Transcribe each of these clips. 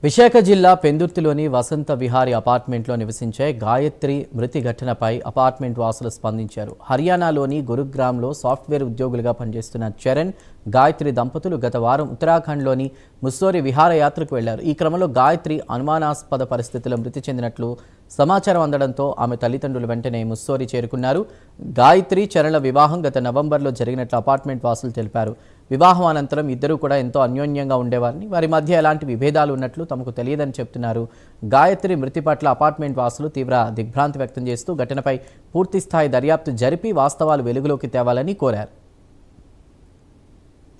విశాఖ జిల్లా పెందుర్తిలోని వసంత విహారీ అపార్ట్మెంట్లో నివసించే గాయత్రి మృతి ఘటనపై అపార్ట్మెంట్ వాసులు స్పందించారు. హర్యానాలోని గురుగ్రామ్లో సాఫ్ట్వేర్ ఉద్యోగులుగా పనిచేస్తున్న చరణ్, గాయత్రి దంపతులు గత వారం ఉత్తరాఖండ్లోని ముస్సోరి విహారయాత్రకు వెళ్లారు. ఈ క్రమంలో గాయత్రి అనుమానాస్పద పరిస్థితుల్లో మృతి చెందినట్లు సమాచారం అందడంతో ఆమె తల్లిదండ్రులు వెంటనే ముస్సోరి చేరుకున్నారు. గాయత్రి, చరణ్ల వివాహం గత నవంబర్లో జరిగినట్లు అపార్ట్మెంట్ వాసులు తెలిపారు. వివాహం అనంతరం ఇద్దరూ కూడా ఎంతో అన్యోన్యంగా ఉండేవారని, వారి మధ్య ఎలాంటి విభేదాలు ఉన్నట్లు తమకు తెలియదని చెప్తున్నారు. గాయత్రి మృతి పట్ల అపార్ట్మెంట్ వాసులు తీవ్ర దిగ్భ్రాంతి వ్యక్తం చేస్తూ ఘటనపై పూర్తిస్థాయి దర్యాప్తు జరిపి వాస్తవాలు వెలుగులోకి తేవాలని కోరారు.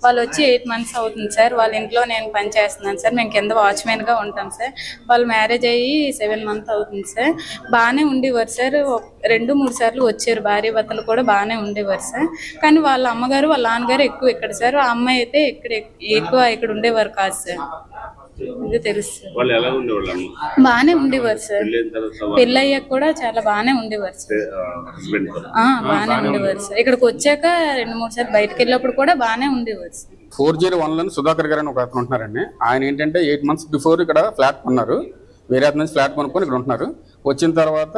వాళ్ళు వచ్చి 8 months అవుతుంది సార్. వాళ్ళ ఇంట్లో నేను పని చేస్తున్నాను సార్. మేము కింద వాచ్మెన్గా ఉంటాం సార్. వాళ్ళు మ్యారేజ్ అయ్యి 7 months అవుతుంది సార్. బాగానే ఉండేవారు సార్. 2-3 సార్లు వచ్చారు. భార్య భర్తలు కూడా బాగానే ఉండేవారు సార్. కానీ వాళ్ళ అమ్మగారు వాళ్ళ నాన్నగారు ఎక్కువ ఇక్కడ సార్. ఆ అమ్మాయి అయితే ఇక్కడ ఉండేవారు కాదు సార్. ఇది తెలుసు. బాగానే ఉండేవారు సార్. పెళ్ళయ్యాక కూడా చాలా బాగానే ఉండేవారు సార్. బాగానే ఉండేవారు సార్. ఇక్కడికి వచ్చాక 2-3 సార్లు బయటకు వెళ్ళినప్పుడు కూడా బాగానే ఉండేవారు సార్. 401 సుధాకర్ గారు అని ఒక అతను ఉంటున్నారండి. ఆయన ఏంటంటే 8 months బిఫోర్ ఇక్కడ ఫ్లాట్ కొన్నారు. వేరే అతను నుంచి ఫ్లాట్ కొనుక్కొని ఇక్కడ ఉంటున్నారు. వచ్చిన తర్వాత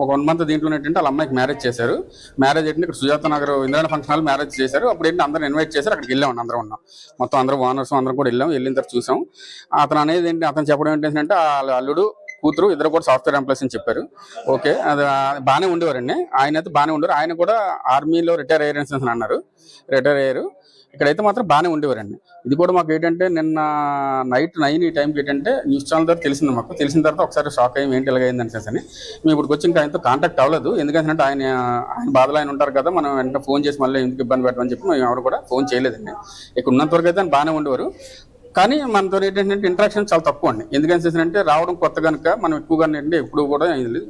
ఒక 1 month దీంట్లో ఏంటంటే వాళ్ళ అమ్మాయికి మ్యారేజ్ చేశారు. మ్యారేజ్ ఏంటంటే ఇక్కడ Sujatha Nagar Indrayana function hall marriage చేశారు. అప్పుడు ఏంటంటే అందరూ ఇన్వైట్ చేశారు. అక్కడికి వెళ్ళాం, అందరం ఉన్నాం. మొత్తం అందరూ ఓనర్స్ అందరం కూడా వెళ్ళిన తర్వాత చూసాం. అతను అనేది ఏంటి, అతను చెప్పడం ఏంటంటే వాళ్ళ అల్లుడు కూతురు ఇద్దరు కూడా సాఫ్ట్వేర్ ఎంప్లాయీస్ అని చెప్పారు. ఓకే, అది బాగానే ఉండేవారండి. ఆయన అయితే బాగానే ఉండేవారు. ఆయన కూడా ఆర్మీలో రిటైర్ అయ్యారు అన్నారు. రిటైర్ అయ్యారు. ఇక్కడైతే మాత్రం బాగానే ఉండేవారండి. ఇది కూడా మాకు ఏంటంటే నిన్న నైట్ 9 ఈ టైంకి ఏంటంటే న్యూస్ ఛానల్ ద్వారా తెలిసింది. మాకు తెలిసిన తర్వాత ఒకసారి షాక్ అయ్యి ఏంటి ఇలాగైంది అనేసి అని మేము ఇప్పుడు వచ్చి ఇంకా ఆయనతో కాంటాక్ట్ అవ్వలేదు. ఎందుకంటే ఆయన బాధలో ఆయన ఉంటారు కదా, మనం వెంటనే ఫోన్ చేసి మళ్ళీ ఎందుకు ఇబ్బంది పెట్టమని చెప్పి మేము ఎవరు కూడా ఫోన్ చేయలేదండి. ఇక్కడ ఉన్నంత వరకు అయితే ఆయన బాగానే ఉండేవారు. కానీ మనతో ఏంటంటే ఇంట్రాక్షన్ చాలా తక్కువ అండి. ఎందుకంటే రావడం కొత్త కనుక మనం ఎక్కువగా ఏంటంటే ఎప్పుడు కూడా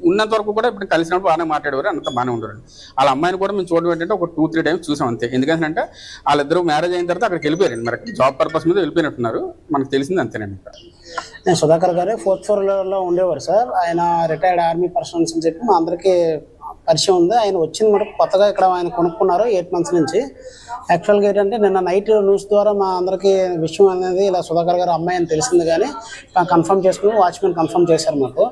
ఉన్నంత వరకు కూడా ఇప్పుడు కలిసినప్పుడు బాగానే మాట్లాడేవారు, అంత బాగానే ఉండరు. వాళ్ళ అమ్మాయిని కూడా మేము చూడడం ఏంటంటే ఒక 2-3 times చూసాం అంతే. ఎందుకంటే వాళ్ళిద్దరూ మ్యారేజ్ అయిన తర్వాత అక్కడికి వెళ్ళిపోయారండి. మరి జాబ్ పర్పస్ మీద వెళ్ళిపోయినట్టున్నారు. మనకు తెలిసింది అంతేనండి. నేను సుధాకర్ గారు 4th floor ఉండేవారు సార్. ఆయన రిటైర్డ్ ఆర్మీ పర్సన్స్ అని చెప్పి మా అందరికీ పరిచయం ఉంది. ఆయన వచ్చింది మనకు కొత్తగా ఇక్కడ ఆయన కొనుక్కున్నారు 8 months నుంచి. యాక్చువల్గా ఏంటంటే నిన్న నైట్ న్యూస్ ద్వారా మా అందరికీ విషయం అనేది ఇలా సుధాకర్ గారు అమ్మాయి అని తెలిసింది. కానీ కన్ఫర్మ్ చేసుకుని వాచ్మెన్ కన్ఫర్మ్ చేశారు మాకు.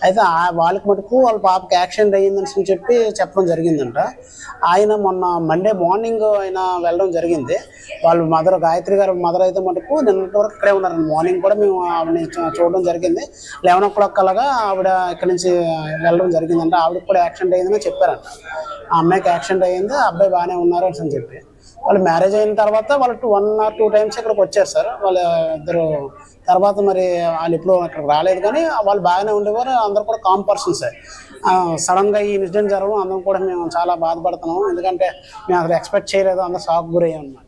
అయితే వాళ్ళకి మటుకు వాళ్ళ పాపకి యాక్సిడెంట్ అయ్యిందని చెప్పి చెప్పడం జరిగిందంట. ఆయన మొన్న మండే మార్నింగ్ ఆయన వెళ్ళడం జరిగింది. వాళ్ళు మదర్ గాయత్రి గారు మదర్ అయితే మటుకు నిన్నటి వరకు ఇక్కడే ఉన్నారండి. మార్నింగ్ కూడా మేము ఆవిడని చూడడం జరిగింది. 11 o'clock అలాగా ఆవిడ ఇక్కడ నుంచి వెళ్ళడం జరిగిందంట. ఆవిడకి కూడా యాక్సిడెంట్ అయ్యిందని చెప్పారంట. ఆ అమ్మాయికి యాక్సిడెంట్ అయ్యింది, ఆ అబ్బాయి బాగానే ఉన్నారు అని చెప్పి. వాళ్ళు మ్యారేజ్ అయిన తర్వాత వాళ్ళు 1 or 2 times ఇక్కడికి వచ్చారు సార్. వాళ్ళ ఇద్దరు తర్వాత మరి వాళ్ళు ఎప్పుడు ఇక్కడికి రాలేదు. కానీ వాళ్ళు బాగానే ఉండేవారు. అందరూ కూడా కామ్ పర్సన్సే. సడన్గా ఈ ఇన్సిడెంట్ జరగడం అందరం కూడా మేము చాలా బాధపడుతున్నాము. ఎందుకంటే మేము అసలు ఎక్స్పెక్ట్ చేయలేదు. అందరూ షాక్ గురయ్యాం అన్నమాట.